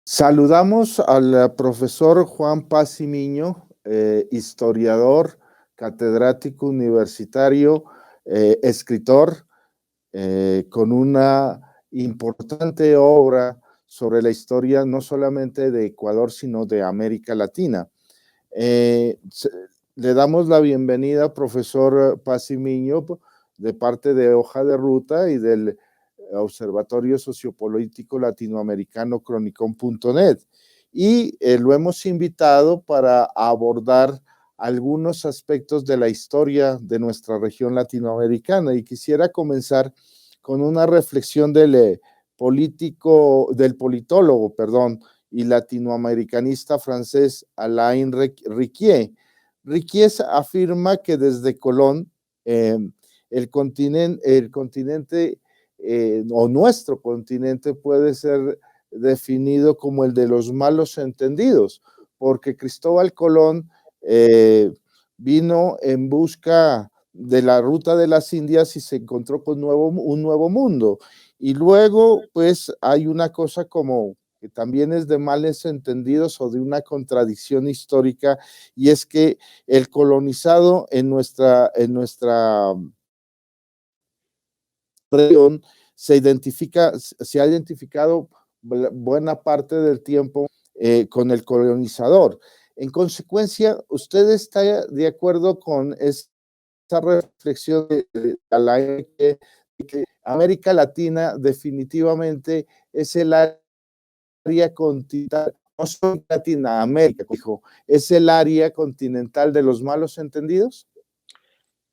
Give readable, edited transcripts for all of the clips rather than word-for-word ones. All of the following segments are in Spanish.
Saludamos al profesor Juan Pazimiño, historiador, catedrático universitario, escritor, con una importante obra sobre la historia no solamente de Ecuador, sino de América Latina. Eh, Le damos la bienvenida, profesor Pazimiño, de parte de Hoja de Ruta y del Observatorio Sociopolítico Latinoamericano Cronicón.net. Y lo hemos invitado para abordar algunos aspectos de la historia de nuestra región latinoamericana. Y quisiera comenzar con una reflexión del politólogo, y latinoamericanista francés Alain Riquier. Riquier afirma que desde Colón el continente o nuestro continente puede ser definido como el de los malos entendidos, porque Cristóbal Colón vino en busca de la ruta de las Indias y se encontró con un nuevo mundo. Y luego, pues, hay una cosa como que también es de males entendidos o de una contradicción histórica, y es que el colonizado en nuestra región se ha identificado buena parte del tiempo con el colonizador. En consecuencia, ¿usted está de acuerdo con esa reflexión de Alain, que América Latina definitivamente es el área continental, no solo Latinoamérica, dijo, es el área continental de los malos entendidos?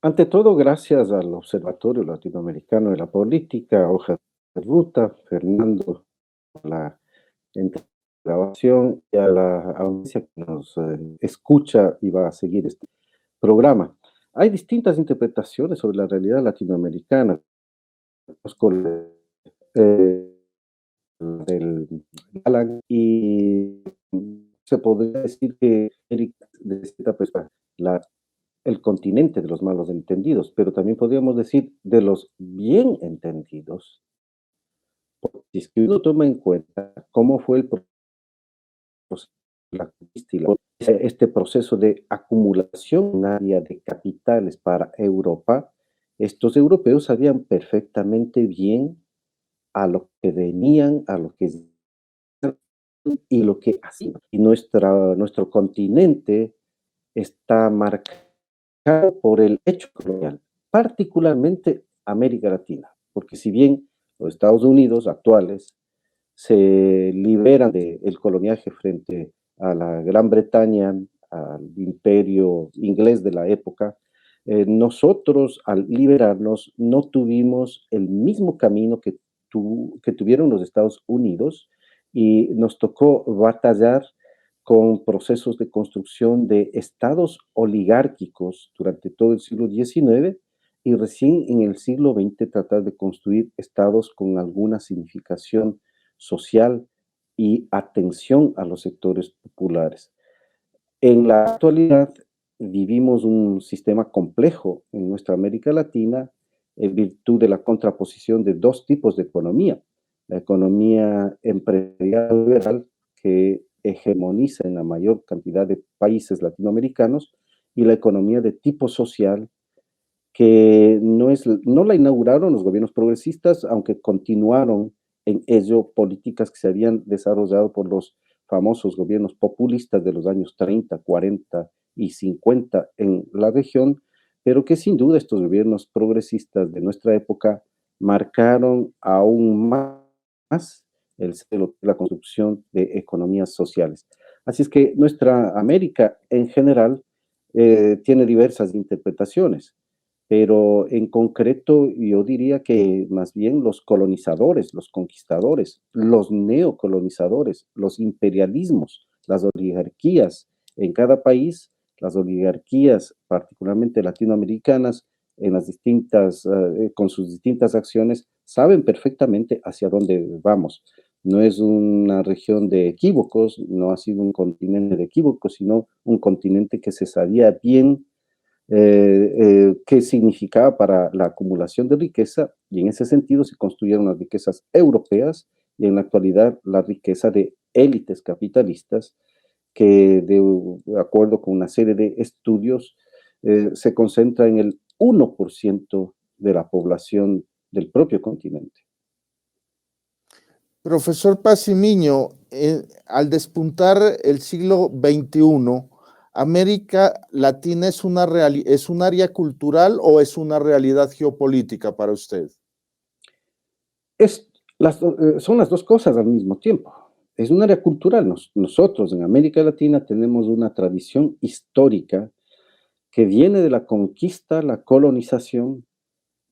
Ante todo, gracias al Observatorio Latinoamericano de la Política, Hoja de Ruta, Fernando, por la grabación y a la audiencia que nos escucha y va a seguir este programa. Hay distintas interpretaciones sobre la realidad latinoamericana. Eh, del Alan, y se podría decir que de cierta perspectiva, el continente de los malos entendidos, pero también podríamos decir de los bien entendidos, porque si es que uno toma en cuenta cómo fue el proceso, este proceso de acumulación de capitales para Europa, estos europeos sabían perfectamente bien a lo que venían, a lo que y lo que hacían. Y nuestro continente está marcado por el hecho colonial, particularmente América Latina, porque si bien los Estados Unidos actuales se liberan del coloniaje frente a la Gran Bretaña, al imperio inglés de la época, nosotros al liberarnos no tuvimos el mismo camino que tuvieron los Estados Unidos, y nos tocó batallar con procesos de construcción de estados oligárquicos durante todo el siglo XIX, y recién en el siglo XX tratar de construir estados con alguna significación social y atención a los sectores populares. En la actualidad vivimos un sistema complejo en nuestra América Latina en virtud de la contraposición de dos tipos de economía: la economía empresarial liberal, que hegemoniza en la mayor cantidad de países latinoamericanos, y la economía de tipo social, que no la inauguraron los gobiernos progresistas, aunque continuaron en ello políticas que se habían desarrollado por los famosos gobiernos populistas de los años 30, 40 y 50 en la región, pero que sin duda estos gobiernos progresistas de nuestra época marcaron aún más la construcción de economías sociales. Así es que nuestra América en general tiene diversas interpretaciones, pero en concreto yo diría que más bien los colonizadores, los conquistadores, los neocolonizadores, los imperialismos, las oligarquías en cada país, las oligarquías particularmente latinoamericanas, en las distintas, con sus distintas acciones, saben perfectamente hacia dónde vamos. No es una región de equívocos, no ha sido un continente de equívocos, sino un continente que se sabía bien qué significaba para la acumulación de riqueza, y en ese sentido se construyeron las riquezas europeas, y en la actualidad la riqueza de élites capitalistas que, de acuerdo con una serie de estudios, se concentra en el 1% de la población del propio continente. Profesor Pacimiño, al despuntar el siglo XXI, ¿América Latina es un área cultural o es una realidad geopolítica para usted? Son las dos cosas al mismo tiempo. Es un área cultural. Nosotros en América Latina tenemos una tradición histórica que viene de la conquista, la colonización,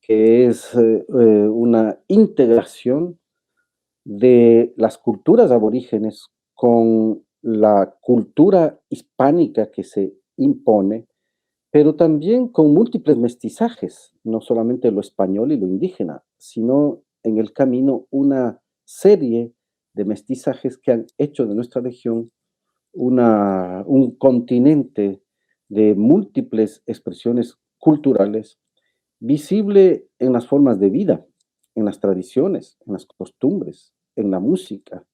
que es una integración de las culturas aborígenes con la cultura hispánica que se impone, pero también con múltiples mestizajes, no solamente lo español y lo indígena, sino en el camino una serie de mestizajes que han hecho de nuestra región un continente de múltiples expresiones culturales, visible en las formas de vida, en las tradiciones, en las costumbres, en la música,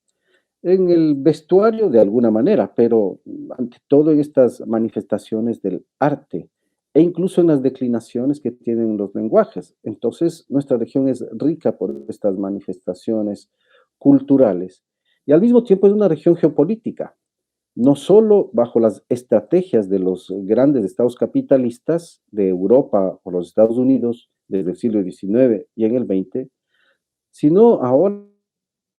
en el vestuario de alguna manera, pero ante todo en estas manifestaciones del arte e incluso en las declinaciones que tienen los lenguajes. Entonces, nuestra región es rica por estas manifestaciones culturales y al mismo tiempo es una región geopolítica, no solo bajo las estrategias de los grandes estados capitalistas de Europa o los Estados Unidos desde el siglo XIX y en el XX, sino ahora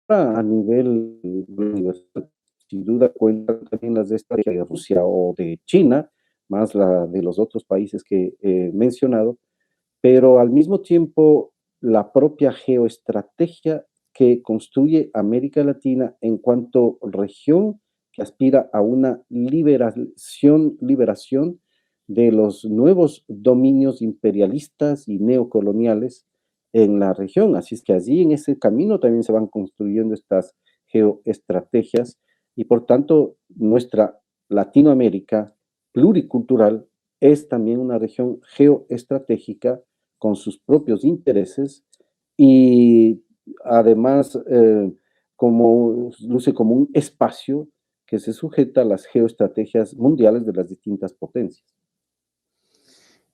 a nivel universal. Sin duda cuentan también las de estrategia de Rusia o de China, más la de los otros países que he mencionado, pero al mismo tiempo la propia geoestrategia que construye América Latina en cuanto región que aspira a una liberación de los nuevos dominios imperialistas y neocoloniales en la región. Así es que allí en ese camino también se van construyendo estas geoestrategias y por tanto nuestra Latinoamérica pluricultural es también una región geoestratégica con sus propios intereses y además luce como un espacio que se sujeta a las geoestrategias mundiales de las distintas potencias.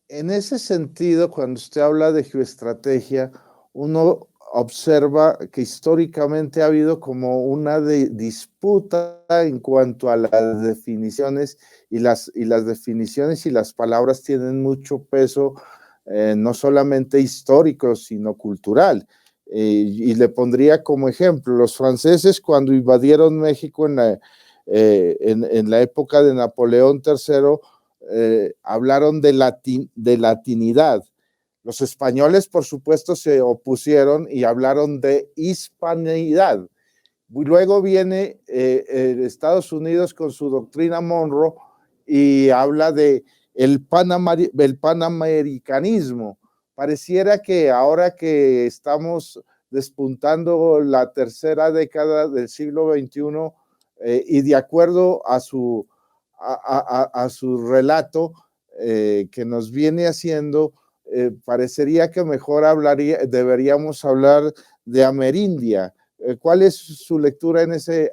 En ese sentido, cuando usted habla de geoestrategia, uno observa que históricamente ha habido como una disputa en cuanto a las definiciones y las definiciones y las palabras tienen mucho peso, no solamente histórico, sino cultural. Y le pondría como ejemplo, los franceses cuando invadieron México en la época de Napoleón III, hablaron de latinidad. Los españoles, por supuesto, se opusieron y hablaron de hispanidad. Luego viene Estados Unidos con su doctrina Monroe y habla de el panamericanismo. Pareciera que ahora que estamos despuntando la tercera década del siglo XXI y de acuerdo a su relato que nos viene haciendo, parecería que mejor deberíamos hablar de Amerindia. ¿Cuál es su lectura en ese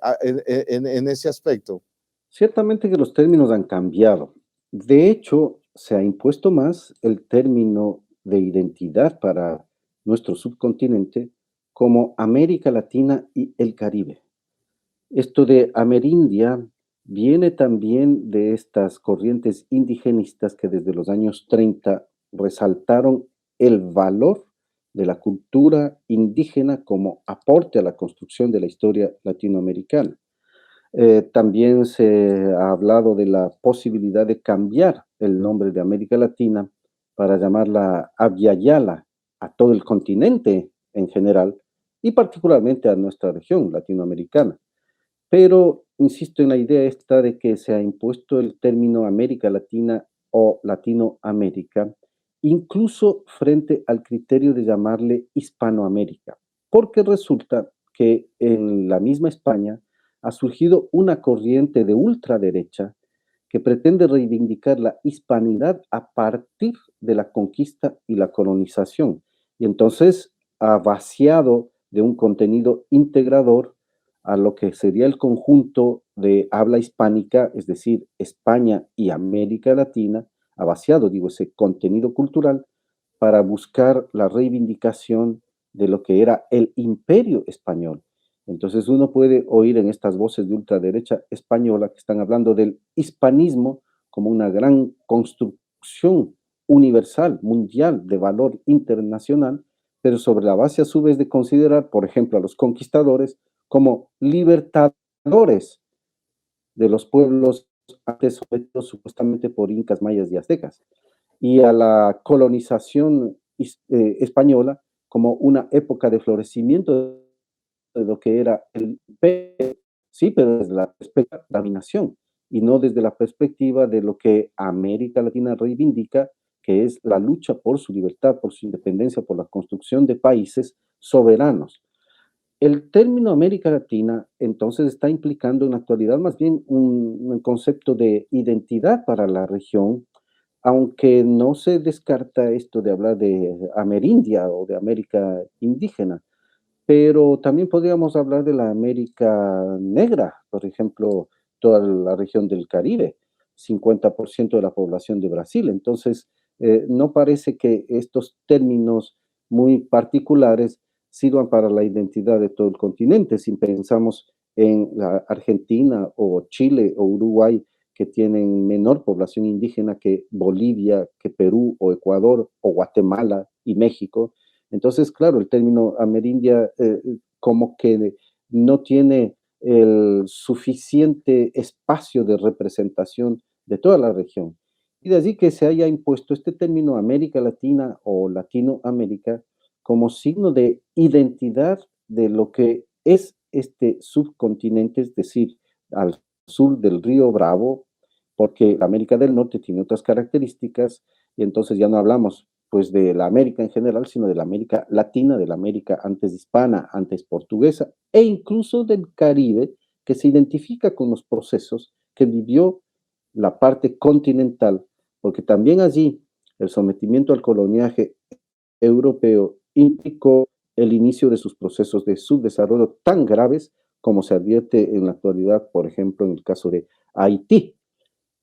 aspecto? Ciertamente que los términos han cambiado. De hecho, se ha impuesto más el término de identidad para nuestro subcontinente como América Latina y el Caribe. Esto de Amerindia viene también de estas corrientes indigenistas que desde los años 30 resaltaron el valor de la cultura indígena como aporte a la construcción de la historia latinoamericana. También se ha hablado de la posibilidad de cambiar el nombre de América Latina para llamarla Avyayala a todo el continente en general y particularmente a nuestra región latinoamericana. Pero insisto en la idea esta de que se ha impuesto el término América Latina o Latinoamérica, incluso frente al criterio de llamarle Hispanoamérica, porque resulta que en la misma España ha surgido una corriente de ultraderecha que pretende reivindicar la hispanidad a partir de la conquista y la colonización. Y entonces ha vaciado de un contenido integrador a lo que sería el conjunto de habla hispánica, es decir, España y América Latina, ha vaciado, digo, ese contenido cultural para buscar la reivindicación de lo que era el imperio español. Entonces uno puede oír en estas voces de ultraderecha española que están hablando del hispanismo como una gran construcción universal, mundial, de valor internacional, pero sobre la base a su vez de considerar, por ejemplo, a los conquistadores como libertadores de los pueblos antes sometidos supuestamente por incas, mayas y aztecas, y a la colonización española como una época de florecimiento de lo que era el imperio, sí, pero desde la perspectiva de la dominación y no desde la perspectiva de lo que América Latina reivindica, que es la lucha por su libertad, por su independencia, por la construcción de países soberanos. El término América Latina entonces está implicando en la actualidad más bien un concepto de identidad para la región, aunque no se descarta esto de hablar de Amerindia o de América indígena, pero también podríamos hablar de la América Negra, por ejemplo, toda la región del Caribe, 50% de la población de Brasil. Entonces, no parece que estos términos muy particulares sirvan para la identidad de todo el continente. Si pensamos en la Argentina o Chile o Uruguay, que tienen menor población indígena que Bolivia, que Perú o Ecuador o Guatemala y México, entonces, claro, el término amerindia como que no tiene el suficiente espacio de representación de toda la región. Y de allí que se haya impuesto este término América Latina o Latinoamérica como signo de identidad de lo que es este subcontinente, es decir, al sur del río Bravo, porque América del Norte tiene otras características y entonces ya no hablamos pues de la América en general, sino de la América Latina, de la América antes hispana, antes portuguesa, e incluso del Caribe, que se identifica con los procesos que vivió la parte continental, porque también allí el sometimiento al coloniaje europeo implicó el inicio de sus procesos de subdesarrollo tan graves como se advierte en la actualidad, por ejemplo, en el caso de Haití.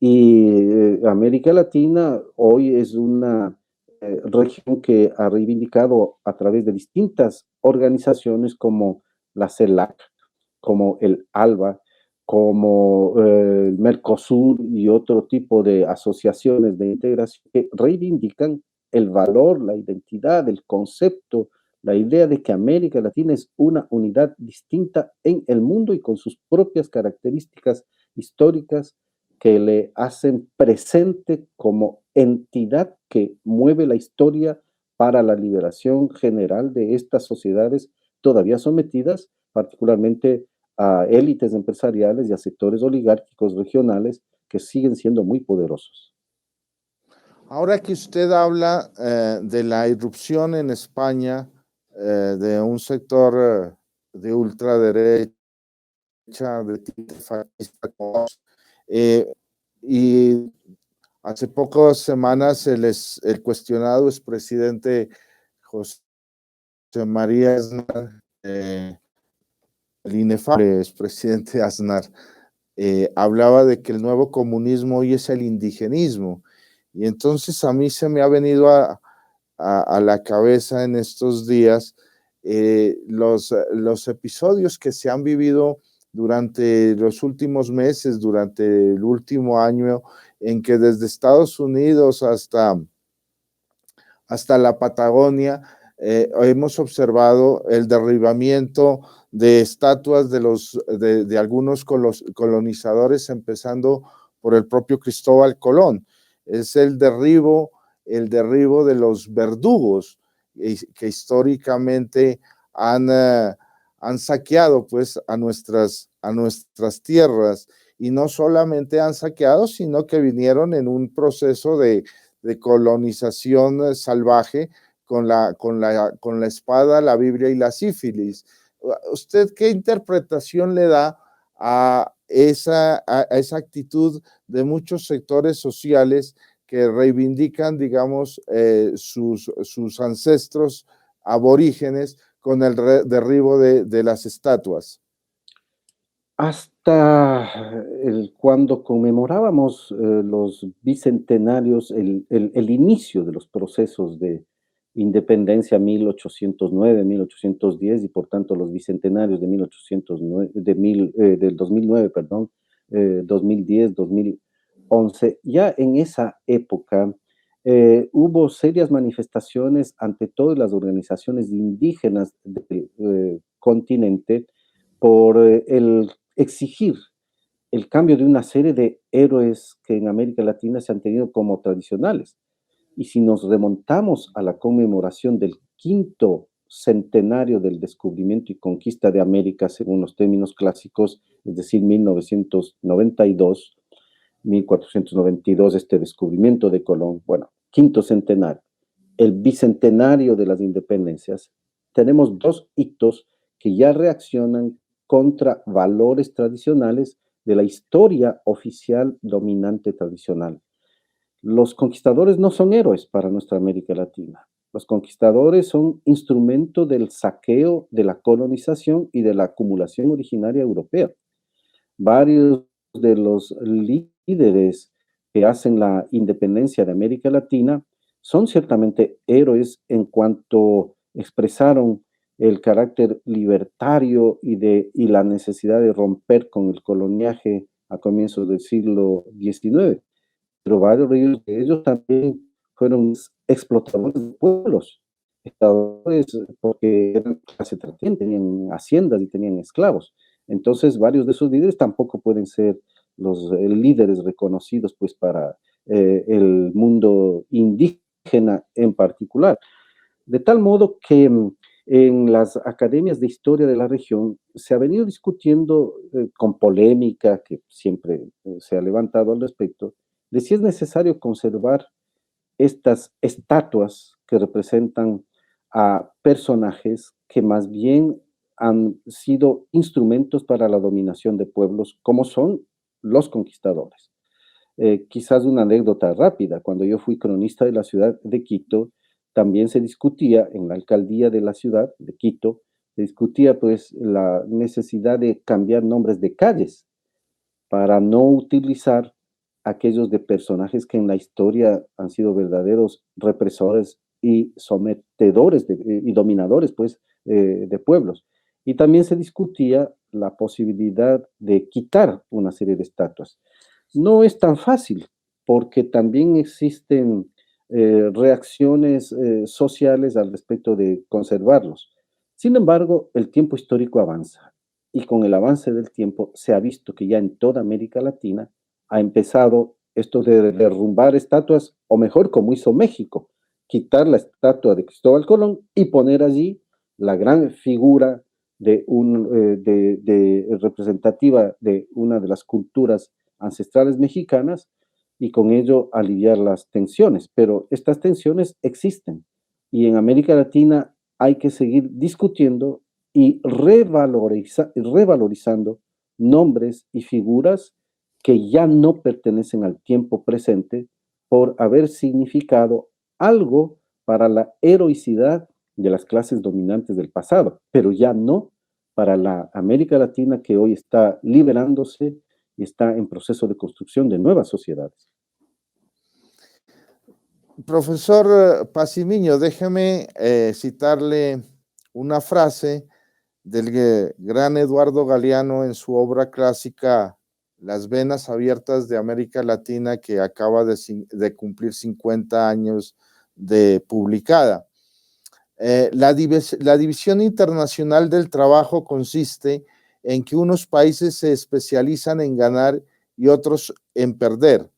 Y América Latina hoy es una región que ha reivindicado a través de distintas organizaciones como la CELAC, como el ALBA, como el Mercosur y otro tipo de asociaciones de integración que reivindican el valor, la identidad, el concepto, la idea de que América Latina es una unidad distinta en el mundo y con sus propias características históricas que le hacen presente como entidad que mueve la historia para la liberación general de estas sociedades todavía sometidas particularmente a élites empresariales y a sectores oligárquicos regionales que siguen siendo muy poderosos. Ahora que usted habla de la irrupción en España de un sector de ultraderecha, de tinte fascista, eh, y hace pocas semanas el cuestionado expresidente José María Aznar, el inefable expresidente Aznar, hablaba de que el nuevo comunismo hoy es el indigenismo. Y entonces a mí se me ha venido a la cabeza en estos días los episodios que se han vivido durante los últimos meses, durante el último año, en que desde Estados Unidos hasta la Patagonia hemos observado el derribamiento de estatuas de algunos colonizadores, empezando por el propio Cristóbal Colón. Es el derribo de los verdugos que históricamente han saqueado pues a nuestras tierras, y no solamente han saqueado, sino que vinieron en un proceso de colonización salvaje con la espada, la Biblia y la sífilis. ¿Usted qué interpretación le da a esa actitud de muchos sectores sociales que reivindican, digamos, sus ancestros aborígenes con el derribo de las estatuas? Hasta cuando conmemorábamos los bicentenarios, el inicio de los procesos de independencia 1809, 1810 y por tanto los bicentenarios de 1809, del 2009, perdón, 2010, 2011, ya en esa época hubo serias manifestaciones ante todas las organizaciones indígenas del continente por el exigir el cambio de una serie de héroes que en América Latina se han tenido como tradicionales. Y si nos remontamos a la conmemoración del quinto centenario del descubrimiento y conquista de América, según los términos clásicos, es decir, 1992, 1492, este descubrimiento de Colón, bueno, quinto centenario, el bicentenario de las independencias, tenemos dos hitos que ya reaccionan contra valores tradicionales de la historia oficial dominante tradicional. Los conquistadores no son héroes para nuestra América Latina. Los conquistadores son instrumento del saqueo, de la colonización y de la acumulación originaria europea. Varios de los líderes que hacen la independencia de América Latina son ciertamente héroes en cuanto expresaron el carácter libertario y la necesidad de romper con el coloniaje a comienzos del siglo XIX, pero varios de ellos también fueron explotadores de pueblos, explotadores porque eran clase tratante, tenían haciendas y tenían esclavos. Entonces, varios de esos líderes tampoco pueden ser los líderes reconocidos pues para el mundo indígena en particular. De tal modo que en las academias de historia de la región se ha venido discutiendo con polémica que siempre se ha levantado al respecto, de si es necesario conservar estas estatuas que representan a personajes que más bien han sido instrumentos para la dominación de pueblos, como son los conquistadores. Quizás una anécdota rápida, cuando yo fui cronista de la ciudad de Quito, también se discutía en la alcaldía de la ciudad de Quito, se discutía pues la necesidad de cambiar nombres de calles para no utilizar aquellos de personajes que en la historia han sido verdaderos represores y sometedores y dominadores pues de pueblos. Y también se discutía la posibilidad de quitar una serie de estatuas. No es tan fácil porque también existen reacciones sociales al respecto de conservarlos. Sin embargo, el tiempo histórico avanza y con el avance del tiempo se ha visto que ya en toda América Latina ha empezado esto de derrumbar estatuas, o mejor, como hizo México, quitar la estatua de Cristóbal Colón y poner allí la gran figura de representativa de una de las culturas ancestrales mexicanas y con ello aliviar las tensiones. Pero estas tensiones existen y en América Latina hay que seguir discutiendo y revalorizando nombres y figuras que ya no pertenecen al tiempo presente por haber significado algo para la heroicidad de las clases dominantes del pasado, pero ya no para la América Latina que hoy está liberándose y está en proceso de construcción de nuevas sociedades. Profesor Pacimiño, déjeme citarle una frase del gran Eduardo Galeano en su obra clásica Las venas abiertas de América Latina, que acaba de cumplir 50 años de publicada. La división internacional del trabajo consiste en que unos países se especializan en ganar y otros en perder.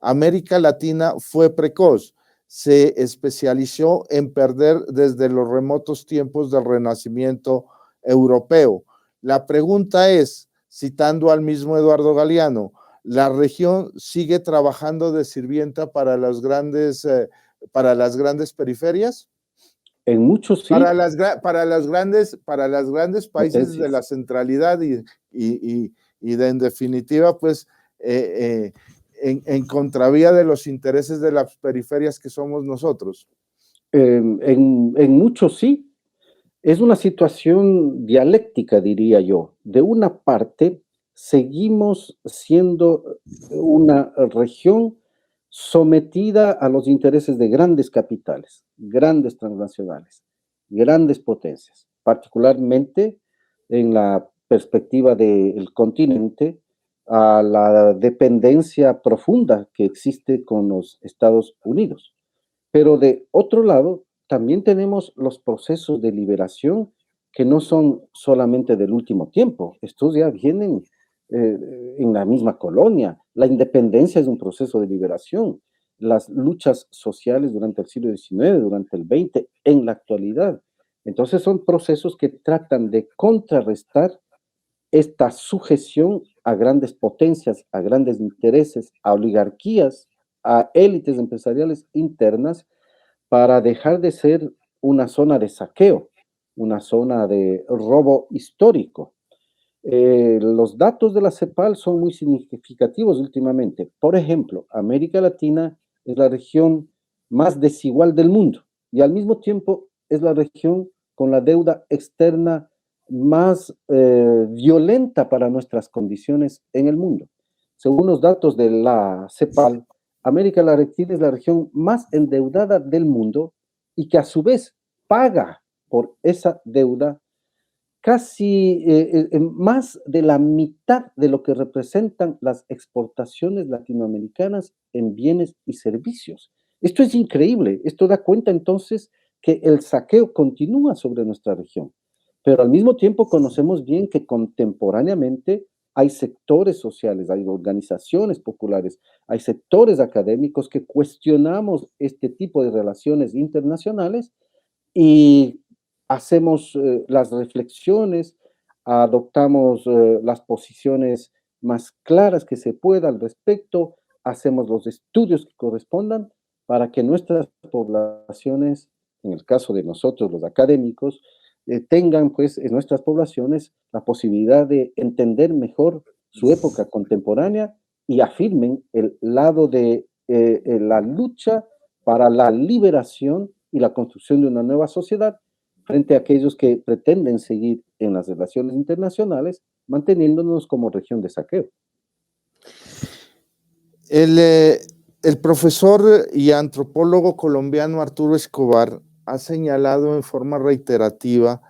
América Latina fue precoz, se especializó en perder desde los remotos tiempos del Renacimiento europeo. La pregunta es, citando al mismo Eduardo Galeano, ¿la región sigue trabajando de sirvienta para las grandes periferias? En muchos sí. Para las grandes países de la centralidad y en definitiva, pues, en contravía de los intereses de las periferias que somos nosotros. En muchos sí. Es una situación dialéctica, diría yo. De una parte, seguimos siendo una región sometida a los intereses de grandes capitales, grandes transnacionales, grandes potencias, particularmente en la perspectiva del continente, a la dependencia profunda que existe con los Estados Unidos. Pero de otro lado, también tenemos los procesos de liberación que no son solamente del último tiempo, estos ya vienen en la misma colonia. La independencia es un proceso de liberación. Las luchas sociales durante el siglo XIX, durante el XX, en la actualidad. Entonces son procesos que tratan de contrarrestar esta sujeción a grandes potencias, a grandes intereses, a oligarquías, a élites empresariales internas, para dejar de ser una zona de saqueo, una zona de robo histórico. Los datos de la CEPAL son muy significativos últimamente. Por ejemplo, América Latina es la región más desigual del mundo y al mismo tiempo es la región con la deuda externa más violenta para nuestras condiciones en el mundo. Según los datos de la CEPAL, América Latina es la región más endeudada del mundo y que a su vez paga por esa deuda casi más de la mitad de lo que representan las exportaciones latinoamericanas en bienes y servicios. Esto es increíble. Esto da cuenta entonces que el saqueo continúa sobre nuestra región. Pero al mismo tiempo conocemos bien que contemporáneamente hay sectores sociales, hay organizaciones populares, hay sectores académicos que cuestionamos este tipo de relaciones internacionales y hacemos las reflexiones, adoptamos las posiciones más claras que se pueda al respecto, hacemos los estudios que correspondan para que nuestras poblaciones, en el caso de nosotros los académicos, tengan pues en nuestras poblaciones la posibilidad de entender mejor su época contemporánea y afirmen el lado de la lucha para la liberación y la construcción de una nueva sociedad frente a aquellos que pretenden seguir en las relaciones internacionales manteniéndonos como región de saqueo. El profesor y antropólogo colombiano Arturo Escobar ha señalado en forma reiterativa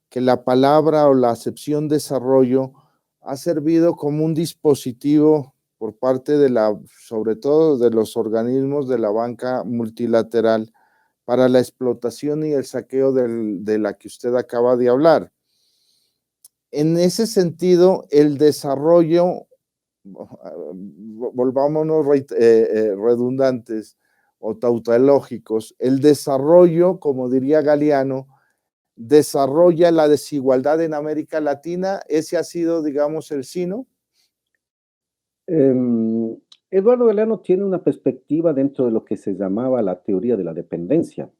que la palabra o la acepción desarrollo ha servido como un dispositivo por parte de sobre todo de los organismos de la banca multilateral para la explotación y el saqueo de la que usted acaba de hablar. En ese sentido, el desarrollo, volvámonos redundantes o tautológicos, el desarrollo, como diría Galeano, desarrolla la desigualdad en América Latina. Ese ha sido, digamos, el sino. Eduardo Galeano tiene una perspectiva dentro de lo que se llamaba la teoría de la dependencia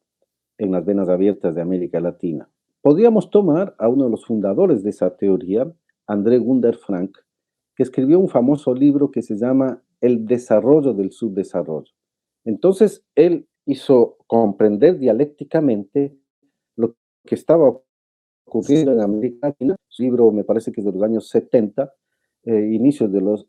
en las venas abiertas de América Latina. Podríamos tomar a uno de los fundadores de esa teoría, André Gunder Frank, que escribió un famoso libro que se llama El desarrollo del subdesarrollo. Entonces, él hizo comprender dialécticamente lo que estaba ocurriendo en América Latina. Su libro me parece que es de los años 70, inicios de los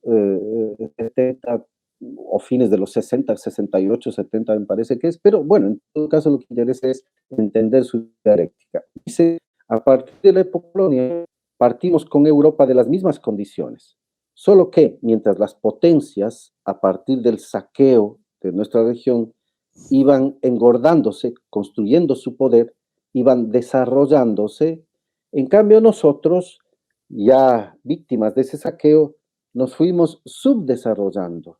70 o fines de los 60, 68, 70 me parece que es, pero bueno, en todo caso lo que interesa es entender su dialéctica. Dice, a partir de la época colonial, partimos con Europa de las mismas condiciones, solo que mientras las potencias, a partir del saqueo de nuestra región, iban engordándose, construyendo su poder, iban desarrollándose, en cambio nosotros, ya víctimas de ese saqueo, nos fuimos subdesarrollando,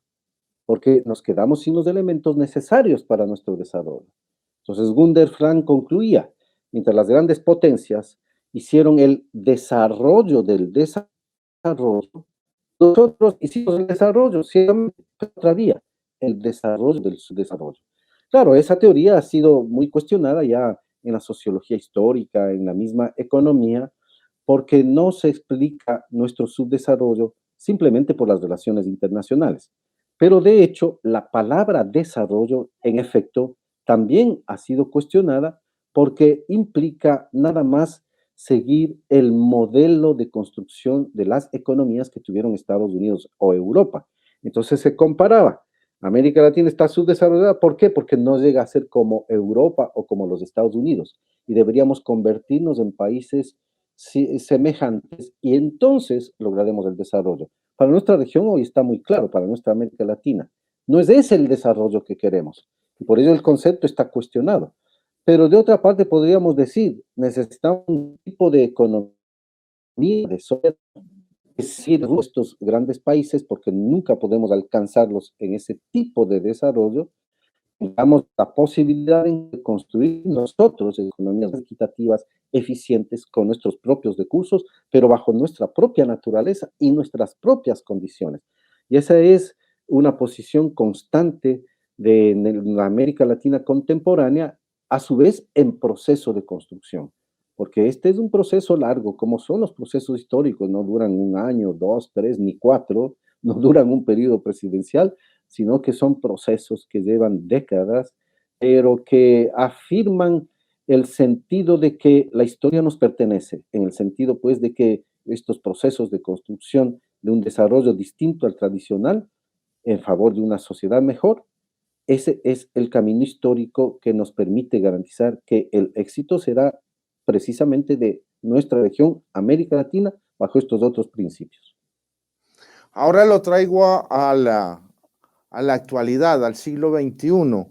porque nos quedamos sin los elementos necesarios para nuestro desarrollo. Entonces Gunder Frank concluía, mientras las grandes potencias hicieron el desarrollo del desarrollo, nosotros hicimos el desarrollo, ciertamente, otra vía, el desarrollo del subdesarrollo. Claro, esa teoría ha sido muy cuestionada ya en la sociología histórica, en la misma economía, porque no se explica nuestro subdesarrollo simplemente por las relaciones internacionales. Pero de hecho, la palabra desarrollo, en efecto, también ha sido cuestionada porque implica nada más seguir el modelo de construcción de las economías que tuvieron Estados Unidos o Europa. Entonces se comparaba. América Latina está subdesarrollada. ¿Por qué? Porque no llega a ser como Europa o como los Estados Unidos. Y deberíamos convertirnos en países semejantes y entonces lograremos el desarrollo. Para nuestra región hoy está muy claro, para nuestra América Latina. No es ese el desarrollo que queremos. Y por ello el concepto está cuestionado. Pero de otra parte podríamos decir, necesitamos un tipo de economía de soberanía, es decir, estos grandes países, porque nunca podemos alcanzarlos en ese tipo de desarrollo, tengamos la posibilidad de construir nosotros economías equitativas, eficientes, con nuestros propios recursos, pero bajo nuestra propia naturaleza y nuestras propias condiciones. Y esa es una posición constante de la América Latina contemporánea, a su vez en proceso de construcción, porque este es un proceso largo, como son los procesos históricos, no duran un año, dos, tres, ni cuatro, no duran un periodo presidencial, sino que son procesos que llevan décadas, pero que afirman el sentido de que la historia nos pertenece, en el sentido pues de que estos procesos de construcción de un desarrollo distinto al tradicional en favor de una sociedad mejor, ese es el camino histórico que nos permite garantizar que el éxito será precisamente de nuestra región, América Latina, bajo estos otros principios. Ahora lo traigo a la actualidad, al siglo XXI.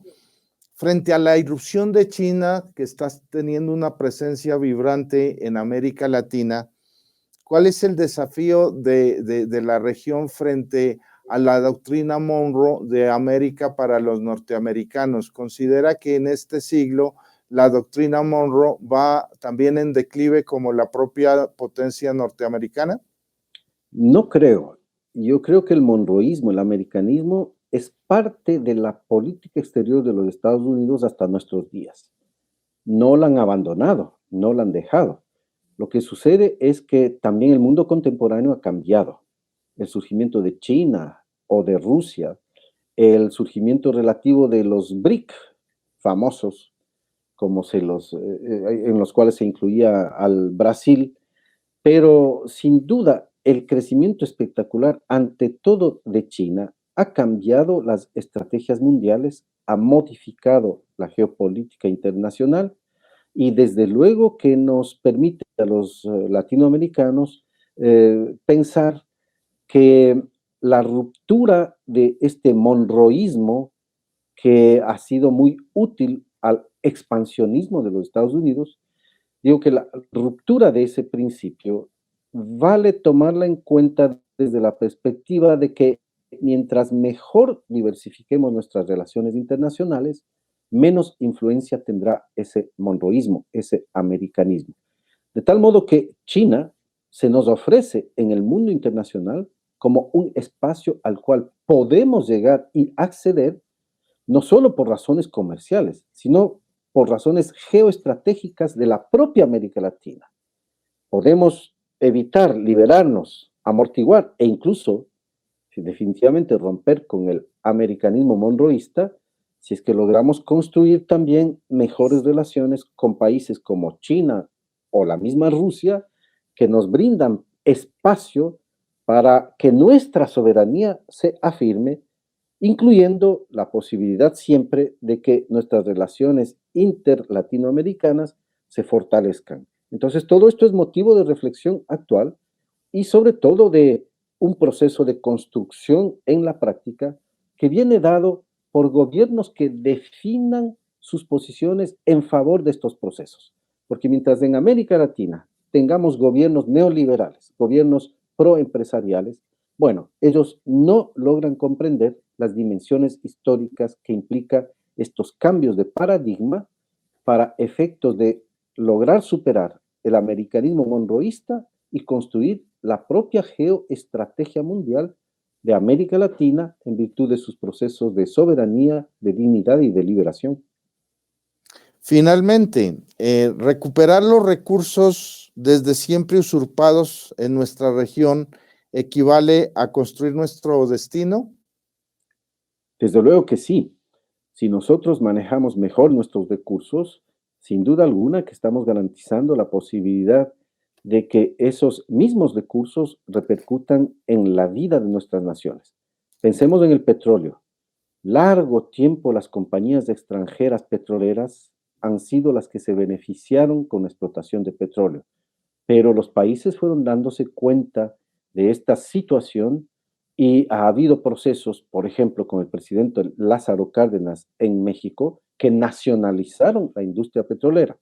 Frente a la irrupción de China, que está teniendo una presencia vibrante en América Latina, ¿cuál es el desafío de la región frente a la doctrina Monroe de América para los norteamericanos? ¿Considera que en este siglo la doctrina Monroe va también en declive como la propia potencia norteamericana? No creo. Yo creo que el monroísmo, el americanismo, es parte de la política exterior de los Estados Unidos hasta nuestros días. No la han abandonado, no la han dejado. Lo que sucede es que también el mundo contemporáneo ha cambiado. El surgimiento de China o de Rusia, el surgimiento relativo de los BRIC, famosos, en los cuales se incluía al Brasil, pero sin duda el crecimiento espectacular, ante todo de China, ha cambiado las estrategias mundiales, ha modificado la geopolítica internacional y desde luego que nos permite a los latinoamericanos pensar que la ruptura de este monroísmo, que ha sido muy útil al expansionismo de los Estados Unidos, digo que la ruptura de ese principio vale tomarla en cuenta desde la perspectiva de que mientras mejor diversifiquemos nuestras relaciones internacionales, menos influencia tendrá ese monroísmo, ese americanismo. De tal modo que China se nos ofrece en el mundo internacional como un espacio al cual podemos llegar y acceder, no solo por razones comerciales, sino por razones geoestratégicas de la propia América Latina. Podemos evitar, liberarnos, amortiguar e incluso, si definitivamente romper con el americanismo monroísta, si es que logramos construir también mejores relaciones con países como China o la misma Rusia, que nos brindan espacio para que nuestra soberanía se afirme, incluyendo la posibilidad siempre de que nuestras relaciones interlatinoamericanas se fortalezcan. Entonces, todo esto es motivo de reflexión actual y sobre todo de un proceso de construcción en la práctica que viene dado por gobiernos que definan sus posiciones en favor de estos procesos. Porque mientras en América Latina tengamos gobiernos neoliberales, gobiernos proempresariales, bueno, ellos no logran comprender las dimensiones históricas que implica estos cambios de paradigma para efectos de lograr superar el americanismo monroísta y construir la propia geoestrategia mundial de América Latina en virtud de sus procesos de soberanía, de dignidad y de liberación. Finalmente, recuperar los recursos desde siempre usurpados en nuestra región equivale a construir nuestro destino. Desde luego que sí. Si nosotros manejamos mejor nuestros recursos, sin duda alguna que estamos garantizando la posibilidad de que esos mismos recursos repercutan en la vida de nuestras naciones. Pensemos en el petróleo. Largo tiempo las compañías extranjeras petroleras han sido las que se beneficiaron con la explotación de petróleo, pero los países fueron dándose cuenta de esta situación y ha habido procesos, por ejemplo, con el presidente Lázaro Cárdenas en México, que nacionalizaron la industria petrolera.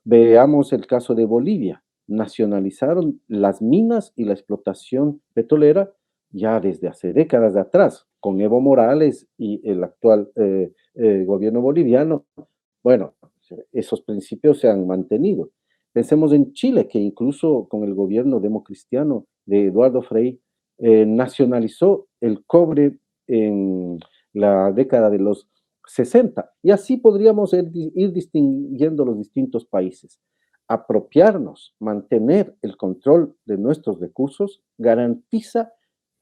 Veamos el caso de Bolivia. Nacionalizaron las minas y la explotación petrolera ya desde hace décadas de atrás, con Evo Morales y el actual gobierno boliviano. Bueno, esos principios se han mantenido. Pensemos en Chile, que incluso con el gobierno democristiano de Eduardo Frei, nacionalizó el cobre en la década de los 60. Y así podríamos ir distinguiendo los distintos países. Apropiarnos, mantener el control de nuestros recursos garantiza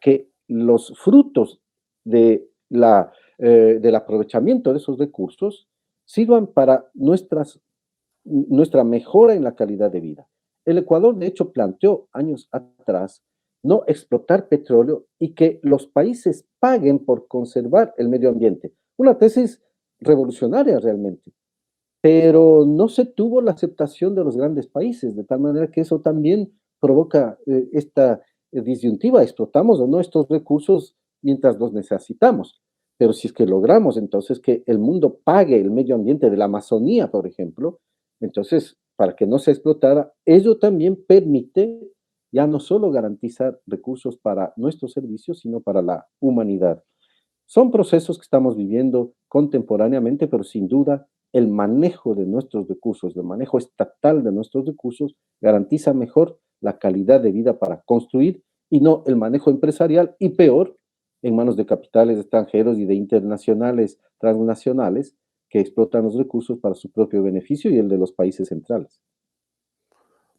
que los frutos de del aprovechamiento de esos recursos sirvan para nuestra mejora en la calidad de vida. El Ecuador, de hecho, planteó años atrás no explotar petróleo y que los países paguen por conservar el medio ambiente. Una tesis revolucionaria realmente, pero no se tuvo la aceptación de los grandes países, de tal manera que eso también provoca esta disyuntiva, explotamos o no estos recursos mientras los necesitamos. Pero si es que logramos entonces que el mundo pague el medio ambiente de la Amazonía, por ejemplo, entonces para que no se explotara, ello también permite ya no solo garantizar recursos para nuestros servicios, sino para la humanidad. Son procesos que estamos viviendo contemporáneamente, pero sin duda el manejo de nuestros recursos, el manejo estatal de nuestros recursos, garantiza mejor la calidad de vida para construir y no el manejo empresarial y peor en manos de capitales extranjeros y de internacionales transnacionales que explotan los recursos para su propio beneficio y el de los países centrales.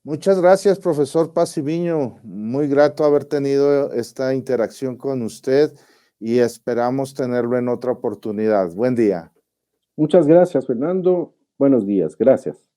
Muchas gracias, profesor Paciviño. Muy grato haber tenido esta interacción con usted y esperamos tenerlo en otra oportunidad. Buen día. Muchas gracias, Fernando. Buenos días. Gracias.